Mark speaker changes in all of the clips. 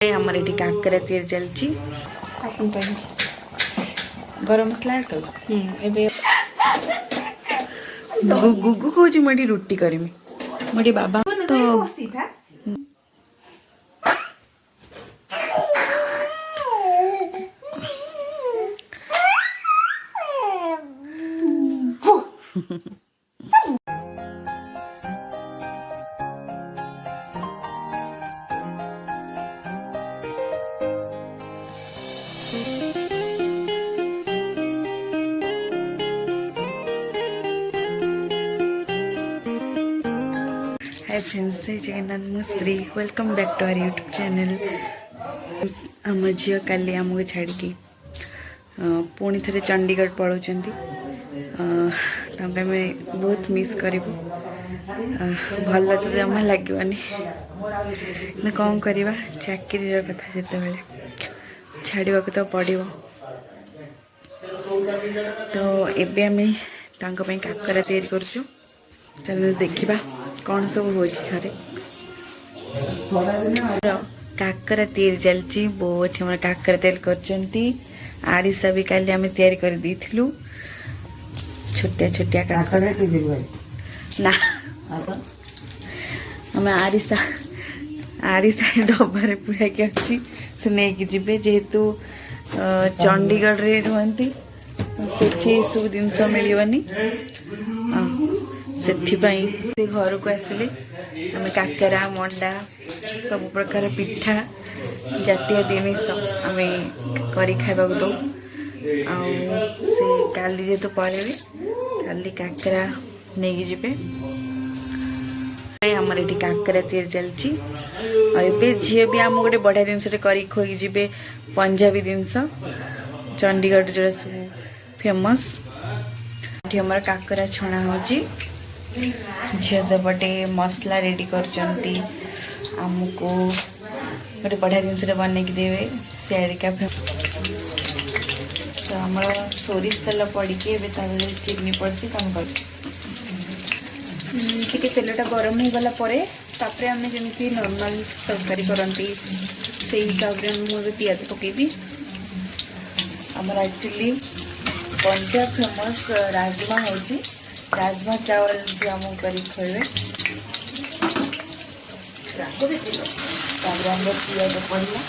Speaker 1: आमर ये काकरा तैयारी चलती गरम मसला ऐड कर गुगु कौच मुझे रुटी करमी मुझे बाबा तो हाय फ्रेंड्स जय जगन्नाथ मुश्री welcome back to our YouTube channel आम झील काली आमको छाड़ी पुणी थे चंडीगढ़ पलाउं बहुत मिस करूँ भल तो जमा लगे कौन करवा चाकरी कथा जिते छाड़ा तो पड़ो तो एबे आम काकरा तैयारी करुँ चल देखा कौन सब हो घरे काकरा तैयारी चलती बहुत हमारे काकरा तैयारी कर आड़िशा भी काली आम तैयारी कर देथिलु छोटिया छोटिया काकरा ना आम आड़िशा आड़िशा डबारे पूरा के अच्छी से नहीं जीवे जेहेतु चंडीगढ़ रे रुहंती सेठी सब जिनस मिलनी से घर को आसिले आम काकरा मंडा सब प्रकार पिठा जातीय जिनिस आम करी खाइबा दो से काली जेहेतु पलैबे काली काकरा नहीं जीवे आमर ये काकरा तैयारी चलती और झी भी आम गोटे बढ़िया जिनस खोई जी पंजाबी जिनस चंडीगढ़ जो सब फेमस हमारा काकरा छणा हो झील सेपटे मसला रेडी करमको गोटे बढ़िया जिनस बन के देवे सियाड़िका तो आम सोरिष तेल पड़ी चिनी पड़ती कम कर तेलटा गरम हो गला तापर आम जमी नॉर्मल तरकारी करती से हिसाब से मुझे पियाज पकेबी आमर एक्चुअली पंजाब फेमस राजमा हो राजमा चावल जो आम कर खोबे पियाज पड़ला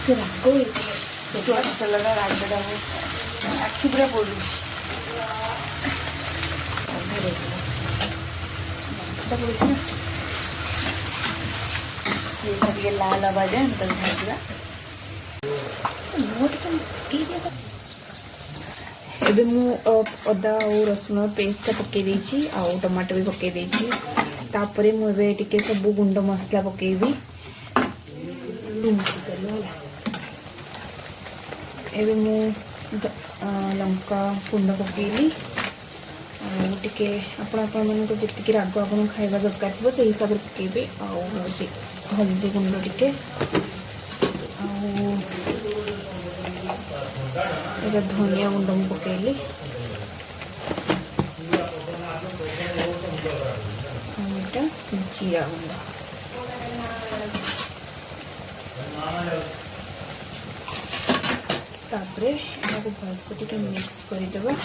Speaker 1: राग लगा रागटा आखि पूरा पड़ू लाल हवा जाए भाजा एबे मु अदा और रसुण पेस्ट पकई देछि आ टमाटो भी पकई देछि तापरे मु एबे टिके सब गुंड मसला पकेबी एबे मु लंका गुंड पकेली टिके आपण जी राग आपन खाइबा दरकार थो से हिसाब से पकेबे आ हल्दी गुंड टिके धनिया गुंड मु पकेली जीरा गुंड तापरे भलसे टिके मिक्स करदेबा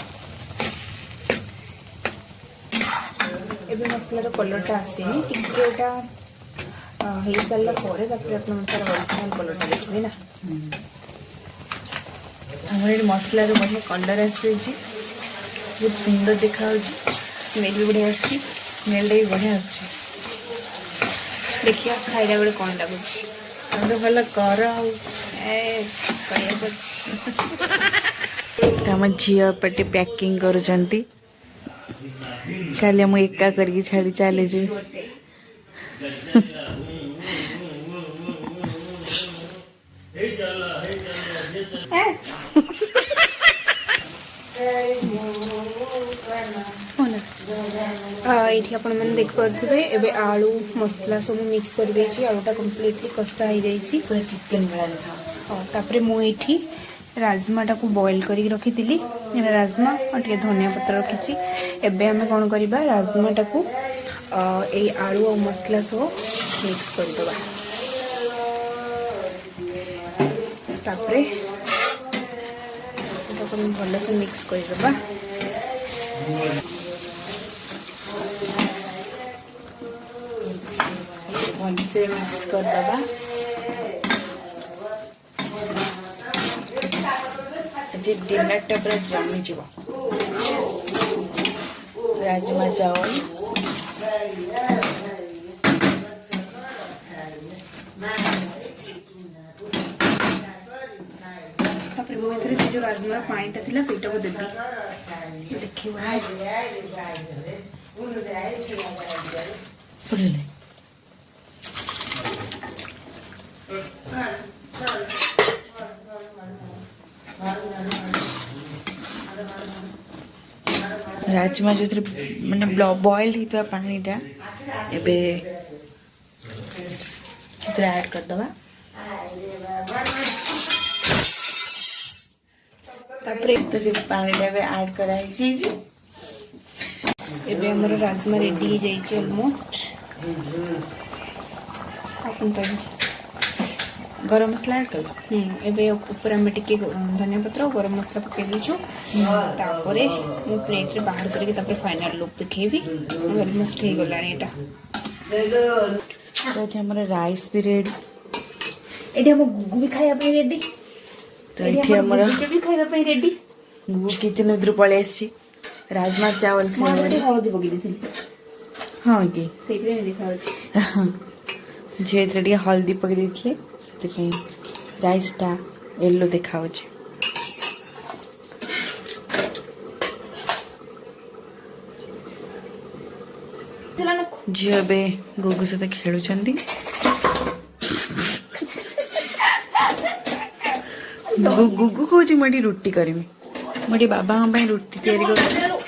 Speaker 1: एबे मसलार कलरटा आसेनी टिकेटा हो सारा पर तार ओरिजिनल कलरटा देखिए ना हमारे मसलार बढ़िया कलर आसी बहुत सुंदर देखा स्मेल भी बढ़िया स्मेल भी बढ़िया देखिए खाइला बेले कौन लगुच भल कर आम झील पटे पैकिंग करुँच काली मुझे एका करके छाड़ी चली जी ये आपण मैंने देख पारे एबे आलू मसला सब मिक्स कर देछि आलूटा कम्प्लीटली कषा हो जाइछि पूरा चिकन वाला तापरे मु एठी राजमाटा को बॉईल करी रखी थी राजमा और टे धनिया पत्र रखी एबे आमे कोन करबा राजमाटा को
Speaker 2: ए आलू और मसला सब मिक्स करदबा तापरे भल से मिक्स करदबा भल से मिक्स करदबा जी डिनर टा पूरा जमी जीव राजमा चावल मुझे से जो राजमा पानी टा थिला सेटा को देबी देखियो राजमा जो माने बॉइल होता पानीटा एबे ऐड कर दवा तापरे तो से पानीटा एबे ऐड कराई छी एबे हमर राजमा रेडी हो जाई छी ऑलमोस्ट अपन तो गरम मसला ऐड कर एबे ऊपर हम टिके धनिया पत्र और गरम मसला पके दीचु तापरे मु प्लेट रे बाहर करके तापरे फाइनल लुक दिखेबी ऑलमोस्ट हे गलानी एटा तो हमर राइस भी रेडी एडी हम गुगु भी खाया पे रेडी तो एठी हमर भी खाया पे रेडी गुगु किचन उधर पळे आसी राजमा चावल खाए हळदी पके दिथिन हां की सेइतरे में दिखा अछि जे रेडी हल्दी पके दिथले राइस टा येलो देखा झील बे गुगु सहित खेलु गुगु कौच मुझे रुटी करमी मुझे बाबा रुटी तैयारी कर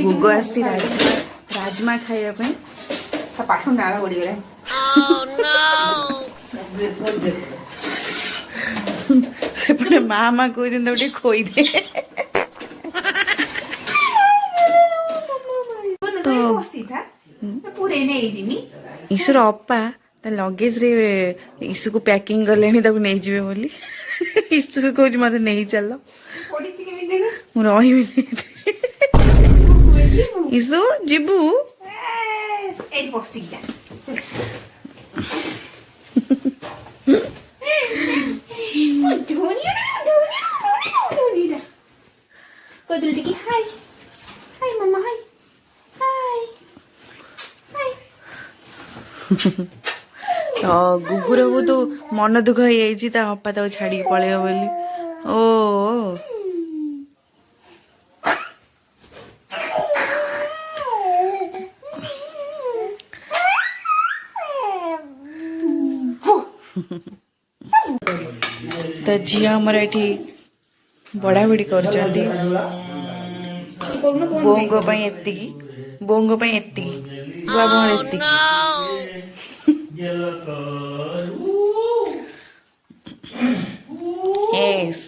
Speaker 2: गुगु आसी राजमा खाइया पाठ नाला पड़गला सेपटे माँ माँ कहते गोटे खोई दे ईश्वर अपा लगेज रे ईशु को पैकिंग कर लेनी नहीं जीवे बोली ईशु को कहूँ मत नहीं चल रही ईशु जीबू गुगुर बहुत मन दुख हो हपा तक छाड़ी पलैब बोली ओ तो झी आमर ये बड़ा बड़ी कर बोंगो बोंगो एति yes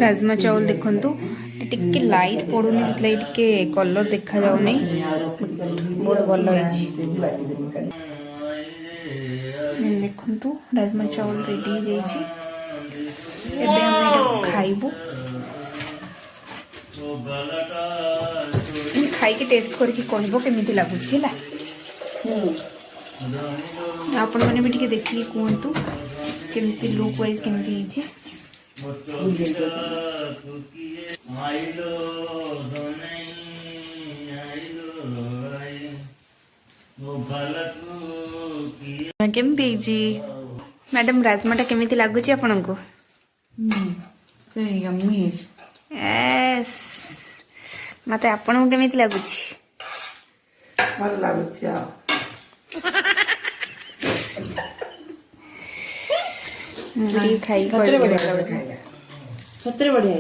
Speaker 2: राजमा चावल देखंतु टिके लाइट पड़ुनी जितलाई टिके कलर देखा जाउ नै बहुत भल होइछि देखंतु राजमा चावल रेडी हो जाइछि एबे हम खाइबो खाई के टेस्ट करके कहबो केमिति लागुछि ला आपण माने भी टिके देखि कहंतु केमिति लुक वाइज केमिति हिछि मैडम राजमाटा केमिति लागुछि आपनको मते आपन केमिति लागुछि
Speaker 1: ଭଲ ଲାଗୁଛି ଆଉ
Speaker 2: मुड़ी खाई
Speaker 1: सତରେ ବଢିଆ ଲାଗୁଛି ସତରେ ବଢିଆ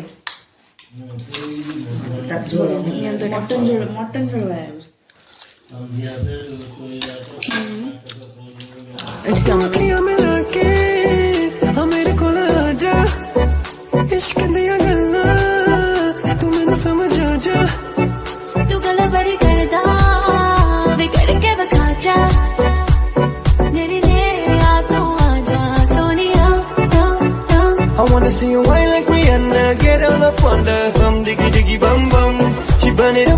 Speaker 1: मटन झोल बना
Speaker 3: मेरे को आजा इश्क दिया गल्ला तू मैंने समझ आ जा
Speaker 4: तू गला बड़ी करदा बिगड़ के बखा जा मेरे लिए आ तो आजा Sonia
Speaker 3: I wanna see you whine like Rihanna, get all up on the